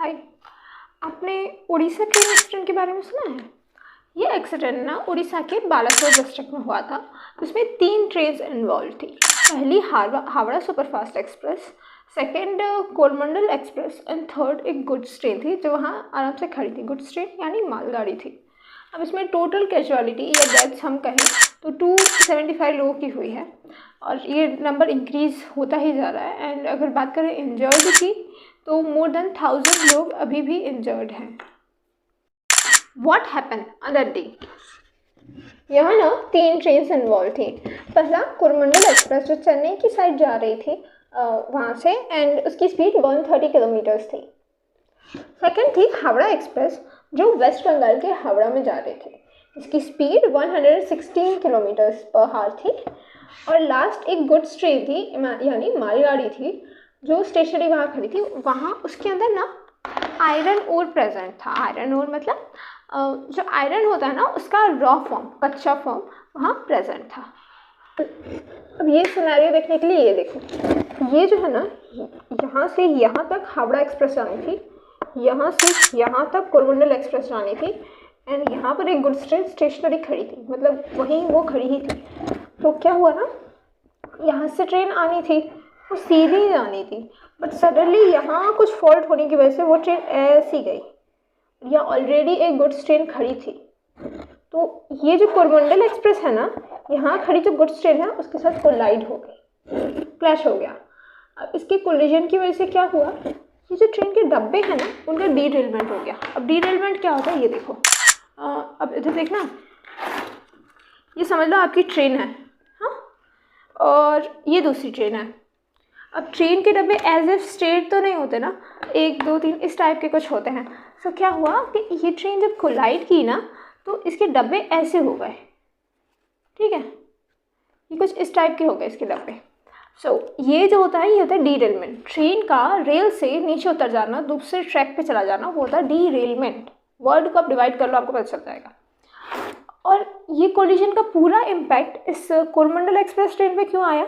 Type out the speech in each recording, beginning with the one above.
हाय, आपने Orissa train accident के बारे में सुना है? ये एक्सीडेंट ना उड़ीसा के बालासोर डिस्ट्रिक्ट में हुआ था। इसमें 3 ट्रेन्स इन्वॉल्व थी। पहली Howrah superfast express, second Coromandel express and third एक गुड्स ट्रेन थी जो वहाँ आराम से खड़ी थी। गुड्स ट्रेन यानी मालगाड़ी थी। अब इसमें टोटल कैजुअलिटी या डेथ्स हम कहें तो 275 लोगों की हुई है और ये नंबर इंक्रीज़ होता ही जा रहा है। एंड अगर बात करें इंजर्ड की तो मोर देन 1000 लोग अभी भी इंजर्ड हैं। What happen other day? यहाँ ना 3 ट्रेन्स इन्वॉल्व थी। पहला कोरमंडल एक्सप्रेस जो चेन्नई की साइड जा रही थी वहाँ से, एंड उसकी स्पीड 130 किलोमीटर्स थी। सेकंड थी हावड़ा एक्सप्रेस जो वेस्ट बंगाल के हावड़ा में जा रही थी। इसकी स्पीड 116 किलोमीटर्स पर हावर थी। और लास्ट एक गुड्स ट्रेन थी यानी मालगाड़ी थी जो स्टेशनरी वहाँ खड़ी थी। वहाँ उसके अंदर ना आयरन ओर प्रेजेंट था। आयरन ओर मतलब जो आयरन होता है ना उसका रॉ फॉर्म, कच्चा फॉर्म वहाँ प्रेजेंट था। अब ये सिनेरियो देखने के लिए ये देखो, ये जो है ना यहाँ से यहाँ तक हावड़ा एक्सप्रेस जानी थी, यहाँ से यहाँ तक कोरमंडल एक्सप्रेस जानी थी, एंड यहाँ पर एक गुड्स ट्रेन स्टेशनरी खड़ी थी, मतलब वहीं वो खड़ी ही थी। तो क्या हुआ ना, यहाँ से ट्रेन आनी थी, वो सीधी जानी थी, बट सडनली यहाँ कुछ फॉल्ट होने की वजह से वो ट्रेन ऐसी गई। यहाँ ऑलरेडी एक गुड्स ट्रेन खड़ी थी, तो ये जो कोरमंडल एक्सप्रेस है ना, यहाँ खड़ी जो गुड्स ट्रेन है उसके साथ कोलाइड हो गई, क्लैश हो गया। अब इसके कोलिजन की वजह से क्या हुआ, ये जो ट्रेन के डब्बे हैं ना उनका डीरेलमेंट हो गया। अब डीरेलमेंट क्या होता है ये देखो, अब इधर देखना, ये समझ लो आपकी ट्रेन है, हाँ, और ये दूसरी ट्रेन है। अब ट्रेन के डब्बे एज ए स्ट्रेट तो नहीं होते ना, 1 2 3 इस टाइप के कुछ होते हैं। सो क्या हुआ कि ये ट्रेन जब कोलाइड की ना तो इसके डब्बे ऐसे हो गए, ठीक है, ये कुछ इस टाइप के हो गए इसके डब्बे। सो ये जो होता है ये होता है डीरेलमेंट। ट्रेन का रेल से नीचे उतर जाना, दूसरे ट्रैक पे चला जाना, वो होता है डीरेलमेंट। वर्ड को आप डिवाइड कर लो आपको पता चल जाएगा। और ये कोलिजन का पूरा इम्पैक्ट इस कोरमंडल एक्सप्रेस ट्रेन पे क्यों आया?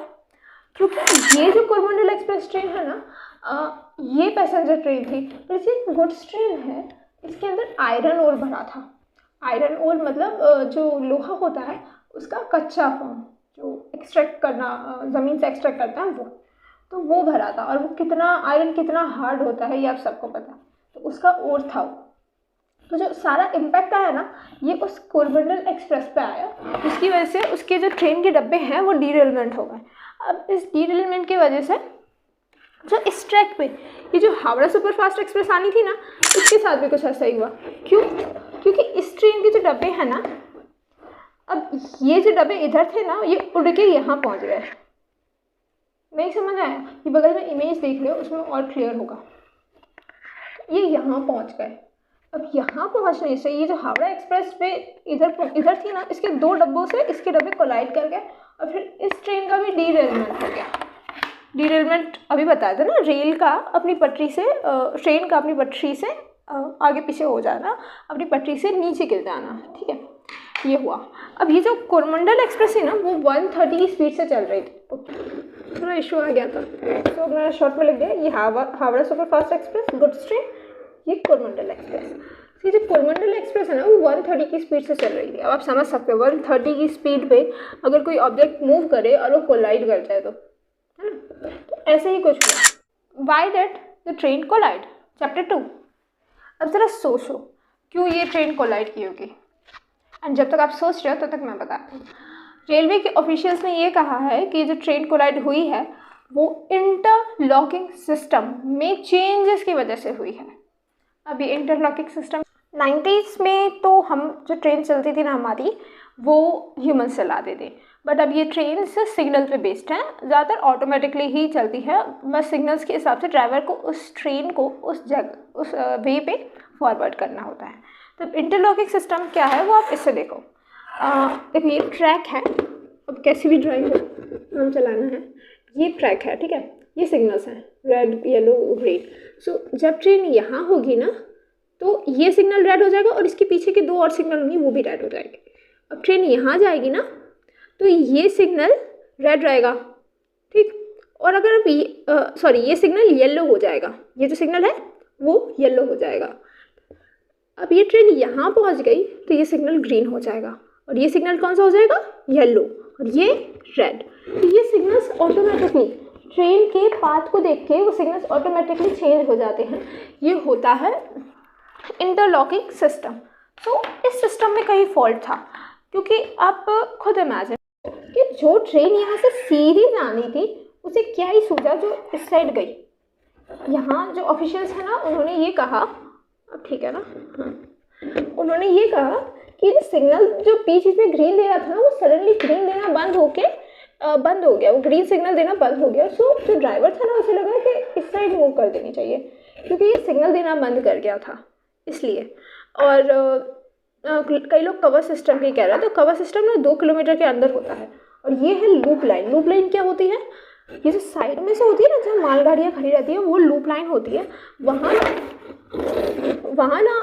क्योंकि ये जो कोरमंडल एक्सप्रेस ट्रेन है ना, ये पैसेंजर ट्रेन थी, पर ये गुड्स ट्रेन है, इसके अंदर आयरन ओर भरा था। आयरन ओर मतलब जो लोहा होता है उसका कच्चा फॉर्म जो एक्सट्रैक्ट करना, ज़मीन से एक्सट्रैक्ट करता है वो, तो वो भरा था। और वो कितना आयरन कितना हार्ड होता है ये आप सबको पता है, तो उसका ओर था वो। तो जो सारा इम्पैक्ट आया ना ये उस कोरमंडल एक्सप्रेस पे आया, जिसकी वजह से उसके जो ट्रेन के डब्बे हैं वो डीरेलमेंट हो गए। अब इस डीरेलमेंट की वजह से जो इस ट्रैक पे ये जो हावड़ा सुपरफास्ट एक्सप्रेस आनी थी ना, इसके साथ भी कुछ ऐसा ही हुआ। क्यों? क्योंकि इस ट्रेन के जो डब्बे हैं ना, अब ये जो डब्बे इधर थे ना ये उड़ के यहाँ पहुँच गए। नहीं समझ आया? ये बगल में इमेज देख लो, उसमें और क्लियर होगा। ये यहाँ पहुँच गए। अब यहाँ पहुँचने से ये जो हावड़ा एक्सप्रेस पे इधर थी ना, इसके 2 डब्बों से इसके डब्बे कोलाइड कर गए और फिर इस ट्रेन का भी डीरेलमेंट हो गया। डीरेलमेंट अभी बताया था ना, रेल का अपनी पटरी से, ट्रेन का अपनी पटरी से आगे पीछे हो जाना, अपनी पटरी से नीचे गिर जाना, ठीक है, ये हुआ। अब ये जो कोरमंडल एक्सप्रेस है ना वो 130 की स्पीड से चल रही थी, थोड़ा इशू आ गया था तो मैंने शॉर्ट में लिख दिया, ये Howrah superfast express goods train, ये कोरमंडल एक्सप्रेस। ये जो कोरमंडल एक्सप्रेस है ना वो 130 की स्पीड से चल रही थी। अब आप समझ सकते हो 130 की स्पीड पे अगर कोई ऑब्जेक्ट मूव करे और वो कोलाइड कर जाए तो, है ना, तो ऐसे ही कुछ हुआ। Why did the train collide, chapter 2। अब ज़रा सोचो क्यों ये ट्रेन कोलाइड की होगी, एंड जब तक आप सोच रहे हो तब तक मैं बताती हूँ। रेलवे के ऑफिशियल्स ने ये कहा है कि जो ट्रेन कोलाइड हुई है वो इंटरलॉकिंग सिस्टम में चेंजेस की वजह से हुई है। अब ये इंटरलॉकिंग सिस्टम 90s में तो हम जो ट्रेन चलती थी ना हमारी वो ह्यूमन चलाते थे, बट अब ये ट्रेन सिग्नल पे बेस्ड हैं, ज़्यादातर ऑटोमेटिकली ही चलती है। बस सिग्नल्स के हिसाब से ड्राइवर को उस ट्रेन को उस जगह उस वे पे फॉरवर्ड करना होता है। तो इंटरलॉकिंग सिस्टम क्या है वो आप इससे देखो, देखो ये ट्रैक है, अब कैसी भी ड्राइंग हम चलाना है, ये ट्रैक है, ठीक है, ये सिग्नल्स हैं रेड येलो ग्रीन। सो जब ट्रेन यहाँ होगी ना तो ये सिग्नल रेड हो जाएगा और इसके पीछे के 2 और सिग्नल होंगे वो भी रेड हो जाएंगे। अब ट्रेन यहाँ जाएगी ना तो ये सिग्नल रेड रहेगा, ठीक, और अगर आप ये सिग्नल येलो हो जाएगा, ये जो सिग्नल है वो येलो हो जाएगा। अब ये ट्रेन यहाँ पहुँच गई तो ये सिग्नल ग्रीन हो जाएगा और ये सिग्नल कौन सा हो जाएगा, येलो, और ये रेड। तो ये सिग्नल्स ऑटोमेटिकली ट्रेन के पाथ को देख के वो सिग्नल्स ऑटोमेटिकली चेंज हो जाते हैं। ये होता है इंटरलॉकिंग सिस्टम। तो इस सिस्टम में कहीं फॉल्ट था, क्योंकि आप खुद इमेजिन कि जो ट्रेन यहाँ से सीधी जानी थी उसे क्या ही सूझा जो इस साइड गई। यहाँ जो ऑफिशियल्स हैं ना, उन्होंने ये कहा, अब ठीक है ना, हाँ, उन्होंने ये कहा कि जो सिग्नल जो बीच में ग्रीन दे रहा था ना, वो सडनली ग्रीन देना बंद हो गया, वो ग्रीन सिग्नल देना बंद हो गया। सो जो ड्राइवर था ना, उसे लगा कि इस साइड मूव कर देनी चाहिए, क्योंकि ये सिग्नल देना बंद कर गया था इसलिए। और कई लोग कवर सिस्टम भी कह रहे हैं। तो कवर सिस्टम ना 2 किलोमीटर के अंदर होता है। और ये है लूप लाइन। लूप लाइन क्या होती है, ये जो साइड में से होती है ना, जहाँ मालगाड़ियाँ खड़ी रहती है, वो लूप लाइन होती है। वहाँ ना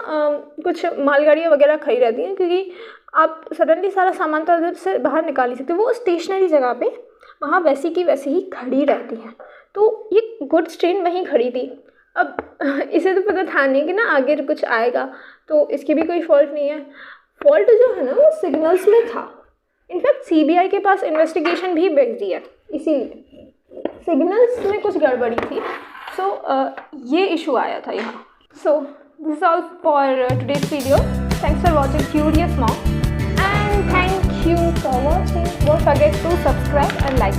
कुछ मालगाड़ियाँ वगैरह खड़ी रहती हैं, क्योंकि आप सडनली सारा सामान तो अंदर से बाहर निकाल नहीं सकते। वो स्टेशनरी जगह पे वहाँ वैसी की वैसी ही खड़ी रहती हैं। तो ये गुड्स ट्रेन वहीं खड़ी थी। अब इसे तो पता था नहीं कि ना आगे कुछ आएगा, तो इसकी भी कोई फॉल्ट नहीं है। फॉल्ट जो है ना, वो सिग्नल्स में था। इनफैक्ट सीबीआई के पास इन्वेस्टिगेशन भी भेज दी है, इसीलिए सिग्नल्स में कुछ गड़बड़ी थी। सो ये इशू आया था यहाँ। So this is all for today's video. Thanks for watching curious mom and thank you for watching. Don't forget to subscribe and like.